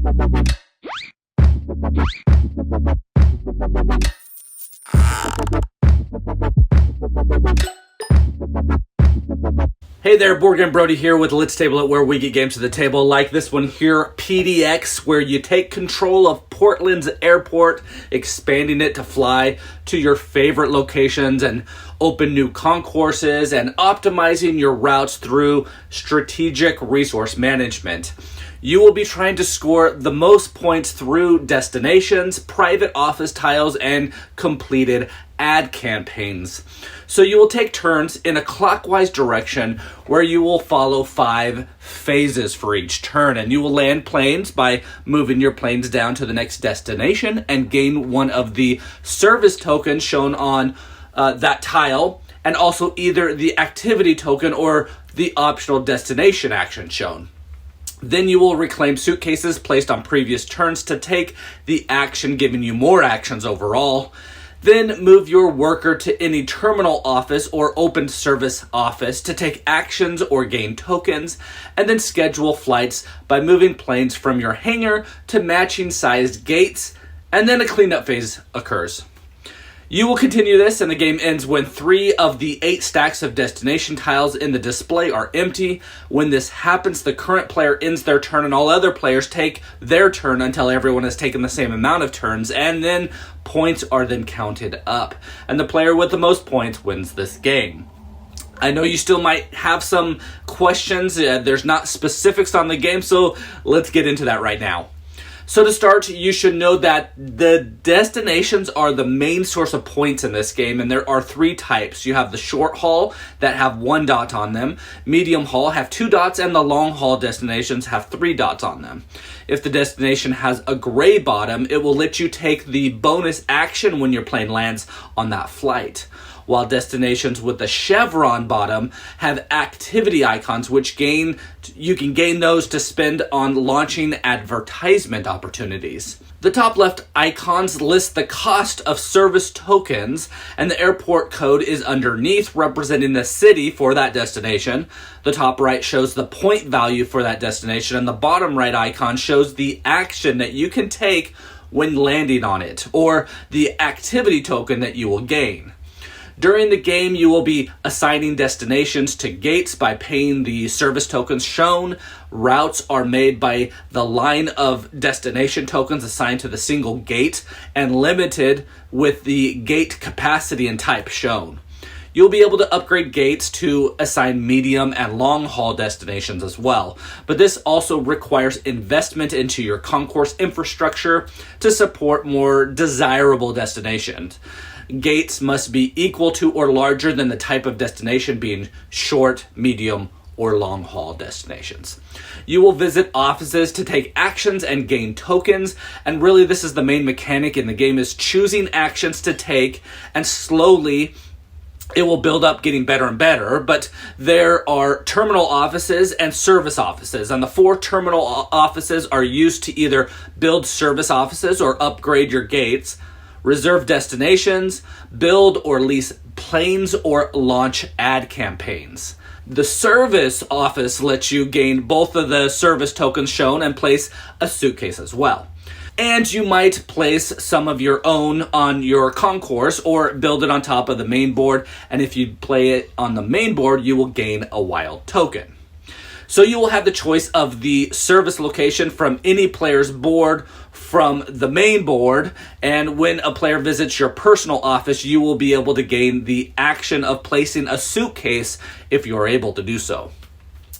Hey there, Board Game Brody here with Let's Table It, where we get games to the table like this one here, PDX, where you take control of Portland's airport, expanding it to fly to your favorite locations and open new concourses and optimizing your routes through strategic resource management. You will be trying to score the most points through destinations, private office tiles, and completed ad campaigns. So you will take turns in a clockwise direction where you will follow 5 phases for each turn, and you will land planes by moving your planes down to the next destination and gain one of the service tokens shown on that tile, and also either the activity token or the optional destination action shown. Then you will reclaim suitcases placed on previous turns to take the action, giving you more actions overall. Then move your worker to any terminal office or open service office to take actions or gain tokens, and then schedule flights by moving planes from your hangar to matching sized gates, and then a cleanup phase occurs. You will continue this, and the game ends when 3 of the 8 stacks of destination tiles in the display are empty. When this happens, the current player ends their turn, and all other players take their turn until everyone has taken the same amount of turns, and then points are then counted up. And the player with the most points wins this game. I know you still might have some questions. There's not specifics on the game, so let's get into that right now. So to start, you should know that the destinations are the main source of points in this game, and there are 3 types. You have the short haul that have 1 dot on them, medium haul have 2 dots, and the long haul destinations have 3 dots on them. If the destination has a gray bottom, it will let you take the bonus action when your plane lands on that flight, while destinations with the chevron bottom have activity icons, which you can gain those to spend on launching advertisement opportunities. The top left icons list the cost of service tokens, and the airport code is underneath, representing the city for that destination. The top right shows the point value for that destination, and the bottom right icon shows the action that you can take when landing on it, or the activity token that you will gain. During the game, you will be assigning destinations to gates by paying the service tokens shown. Routes are made by the line of destination tokens assigned to the single gate and limited with the gate capacity and type shown. You'll be able to upgrade gates to assign medium and long haul destinations as well. But this also requires investment into your concourse infrastructure to support more desirable destinations. Gates must be equal to or larger than the type of destination, being short, medium, or long haul destinations. You will visit offices to take actions and gain tokens, and really this is the main mechanic in the game, is choosing actions to take, and slowly it will build up, getting better and better. But there are terminal offices and service offices, and the 4 terminal offices are used to either build service offices or upgrade your gates, reserve destinations, build or lease planes, or launch ad campaigns. The service office lets you gain both of the service tokens shown and place a suitcase as well. And you might place some of your own on your concourse or build it on top of the main board, and if you play it on the main board, you will gain a wild token. So you will have the choice of the service location from any player's board from the main board, and when a player visits your personal office, you will be able to gain the action of placing a suitcase if you're able to do so.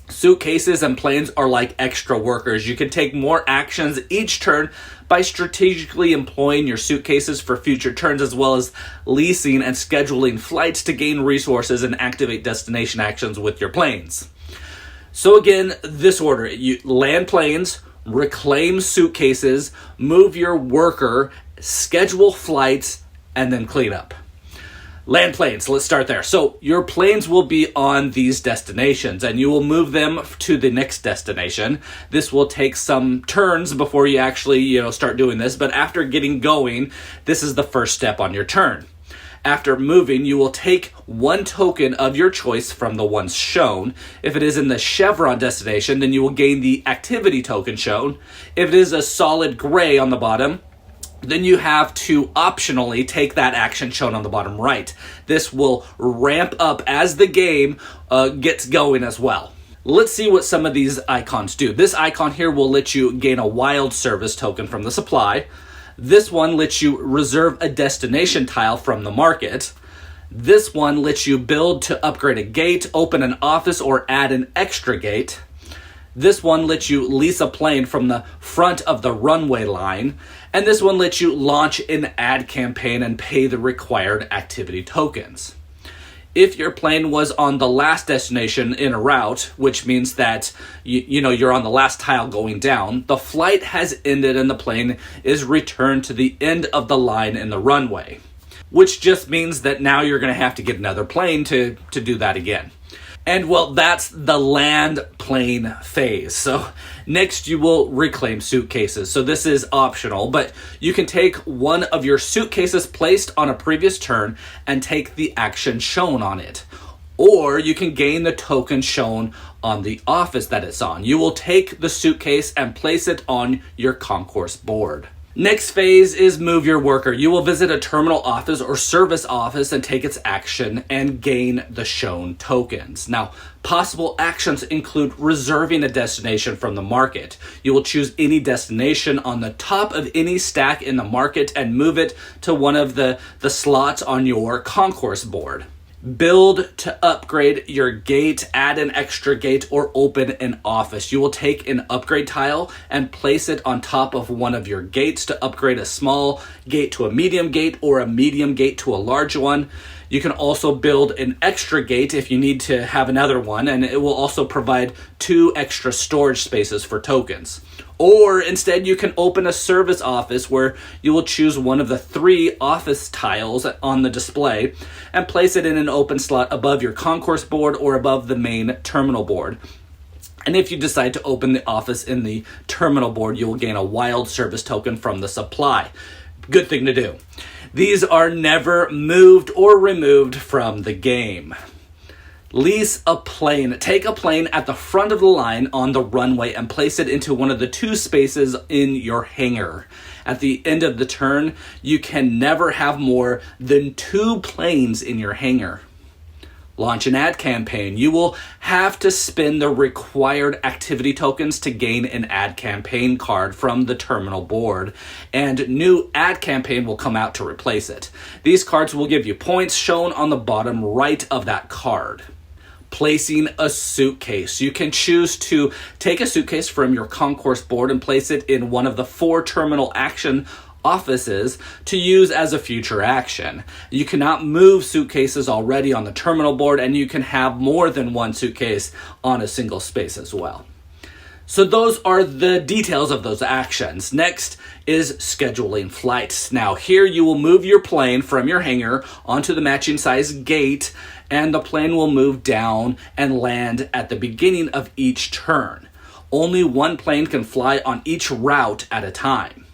Suitcases and planes are like extra workers. You can take more actions each turn by strategically employing your suitcases for future turns, as well as leasing and scheduling flights to gain resources and activate destination actions with your planes. So again, this order: you land planes, reclaim suitcases, move your worker, schedule flights, and then clean up. Land planes, let's start there. So your planes will be on these destinations, and you will move them to the next destination. This will take some turns before you actually, start doing this, but after getting going, this is the first step on your turn. After moving, you will take one token of your choice from the ones shown. If it is in the chevron destination, then you will gain the activity token shown. If it is a solid gray on the bottom, then you have to optionally take that action shown on the bottom right. This will ramp up as the game gets going as well. Let's see what some of these icons do. This icon here will let you gain a wild service token from the supply. This one lets you reserve a destination tile from the market. This one lets you build to upgrade a gate, open an office, or add an extra gate. This one lets you lease a plane from the front of the runway line. And this one lets you launch an ad campaign and pay the required activity tokens. If your plane was on the last destination in a route, which means that you're on the last tile going down, the flight has ended and the plane is returned to the end of the line in the runway, which just means that now you're going to have to get another plane to do that again. And well, that's the land plane phase. So next you will reclaim suitcases. So this is optional, but you can take one of your suitcases placed on a previous turn and take the action shown on it. Or you can gain the token shown on the office that it's on. You will take the suitcase and place it on your concourse board. Next phase is move your worker. You will visit a terminal office or service office and take its action and gain the shown tokens. Now, possible actions include reserving a destination from the market. You will choose any destination on the top of any stack in the market and move it to one of the slots on your concourse board. Build to upgrade your gate, add an extra gate, or open an office. You will take an upgrade tile and place it on top of one of your gates to upgrade a small gate to a medium gate or a medium gate to a large one. You can also build an extra gate if you need to have another one, and it will also provide 2 extra storage spaces for tokens. Or instead, you can open a service office where you will choose one of the 3 office tiles on the display and place it in an open slot above your concourse board or above the main terminal board. And if you decide to open the office in the terminal board, you will gain a wild service token from the supply. Good thing to do. These are never moved or removed from the game. Lease a plane. Take a plane at the front of the line on the runway and place it into one of the 2 spaces in your hangar. At the end of the turn, you can never have more than 2 planes in your hangar. Launch an ad campaign. You will have to spend the required activity tokens to gain an ad campaign card from the terminal board, and new ad campaign will come out to replace it. These cards will give you points shown on the bottom right of that card. Placing a suitcase. You can choose to take a suitcase from your concourse board and place it in one of the 4 terminal action offices to use as a future action. You cannot move suitcases already on the terminal board, and you can have more than 1 suitcase on a single space as well. So those are the details of those actions. Next is scheduling flights. Now here you will move your plane from your hangar onto the matching size gate, and the plane will move down and land at the beginning of each turn. Only 1 plane can fly on each route at a time.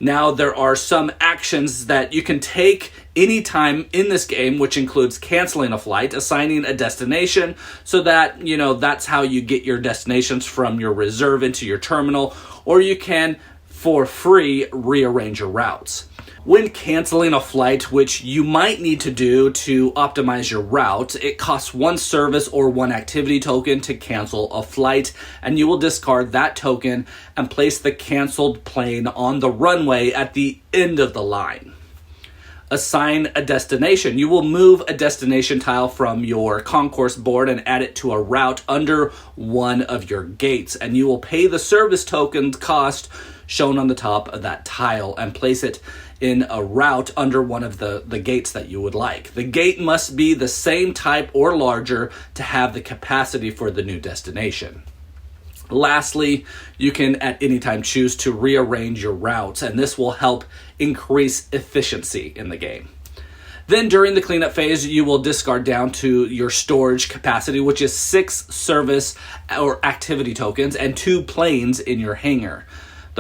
Now, there are some actions that you can take anytime in this game, which includes canceling a flight, assigning a destination, so that, that's how you get your destinations from your reserve into your terminal, or you can, for free, rearrange your routes. When canceling a flight, which you might need to do to optimize your route, it costs 1 service or 1 activity token to cancel a flight, and you will discard that token and place the canceled plane on the runway at the end of the line. Assign a destination. You will move a destination tile from your concourse board and add it to a route under one of your gates, and you will pay the service token cost shown on the top of that tile and place it in a route under one of the gates that you would like. The gate must be the same type or larger to have the capacity for the new destination. Lastly, you can at any time choose to rearrange your routes, and this will help increase efficiency in the game. Then during the cleanup phase, you will discard down to your storage capacity, which is 6 service or activity tokens and 2 planes in your hangar.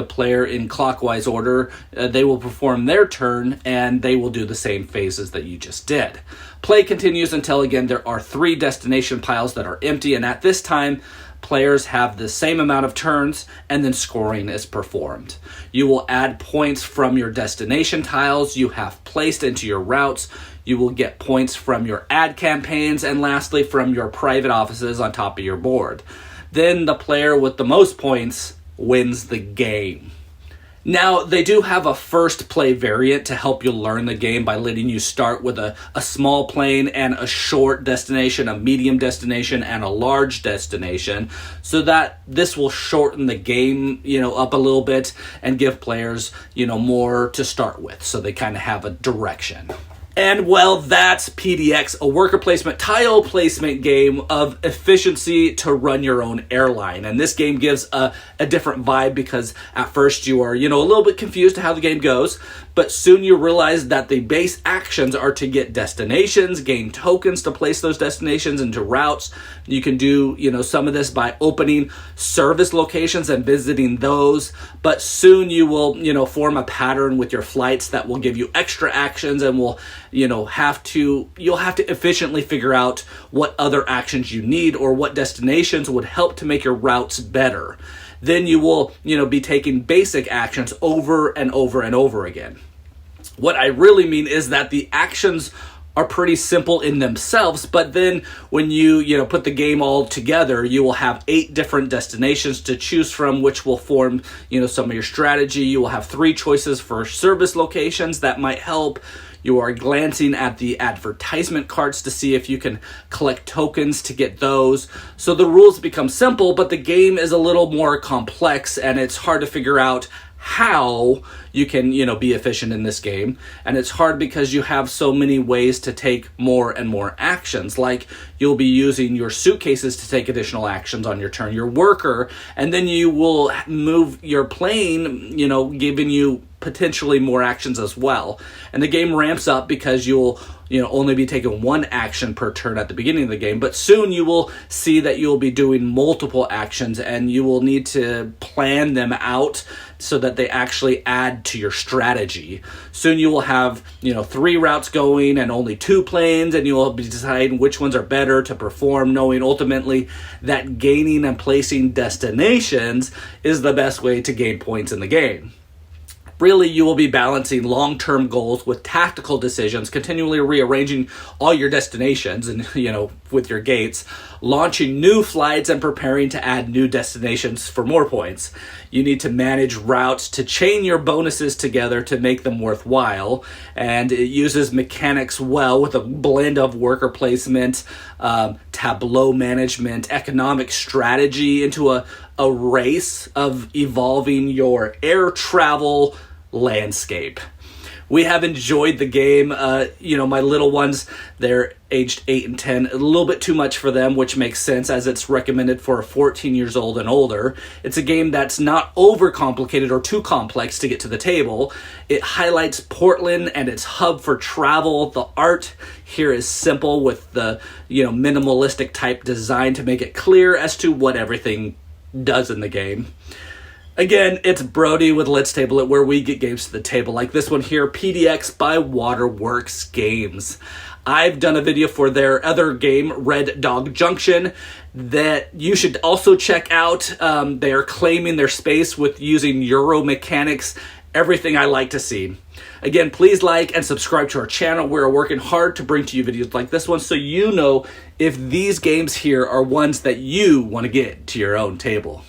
the player in clockwise order. They will perform their turn, and they will do the same phases that you just did. Play continues until, again, there are 3 destination piles that are empty, and at this time, players have the same amount of turns, and then scoring is performed. You will add points from your destination tiles you have placed into your routes. You will get points from your ad campaigns, and lastly, from your private offices on top of your board. Then the player with the most points wins the game. Now, they do have a first play variant to help you learn the game by letting you start with a small plane and a short destination, a medium destination, and a large destination, so that this will shorten the game, up a little bit and give players, more to start with, so they kind of have a direction. And well, that's PDX, a worker placement tile placement game of efficiency to run your own airline. And this game gives a different vibe because at first you are, a little bit confused to how the game goes, but soon you realize that the base actions are to get destinations, gain tokens to place those destinations into routes. You can do, some of this by opening service locations and visiting those, but soon you will, form a pattern with your flights that will give you extra actions and will you'll have to efficiently figure out what other actions you need or what destinations would help to make your routes better. Then you will, be taking basic actions over and over and over again. What I really mean is that the actions are pretty simple in themselves, but then when you put the game all together, you will have 8 different destinations to choose from, which will form, some of your strategy. You will have 3 choices for service locations that might help. You are glancing at the advertisement cards to see if you can collect tokens to get those. So the rules become simple, but the game is a little more complex, and it's hard to figure out how you can, be efficient in this game. And it's hard because you have so many ways to take more and more actions. Like, you'll be using your suitcases to take additional actions on your turn, your worker, and then you will move your plane, giving you potentially more actions as well. And the game ramps up because you'll only be taking 1 action per turn at the beginning of the game, but soon you will see that you'll be doing multiple actions, and you will need to plan them out so that they actually add to your strategy. Soon you will have 3 routes going and only 2 planes, and you will be deciding which ones are better to perform, knowing ultimately that gaining and placing destinations is the best way to gain points in the game. Really, you will be balancing long-term goals with tactical decisions, continually rearranging all your destinations and, with your gates, launching new flights and preparing to add new destinations for more points. You need to manage routes to chain your bonuses together to make them worthwhile, and it uses mechanics well with a blend of worker placement, tableau management, economic strategy into a race of evolving your air travel landscape. We have enjoyed the game. My little ones, they're aged 8 and 10, a little bit too much for them, which makes sense as it's recommended for 14 years old and older. It's a game that's not overcomplicated or too complex to get to the table. It highlights Portland and its hub for travel. The art here is simple with the, minimalistic type design to make it clear as to what everything does in the game. Again, it's Brody with Let's Table It, where we get games to the table, like this one here, PDX by Waterworks Games. I've done a video for their other game, Red Dog Junction, that you should also check out. They are claiming their space with using Euro mechanics, everything I like to see. Again, please like and subscribe to our channel. We're working hard to bring to you videos like this one so you know if these games here are ones that you want to get to your own table.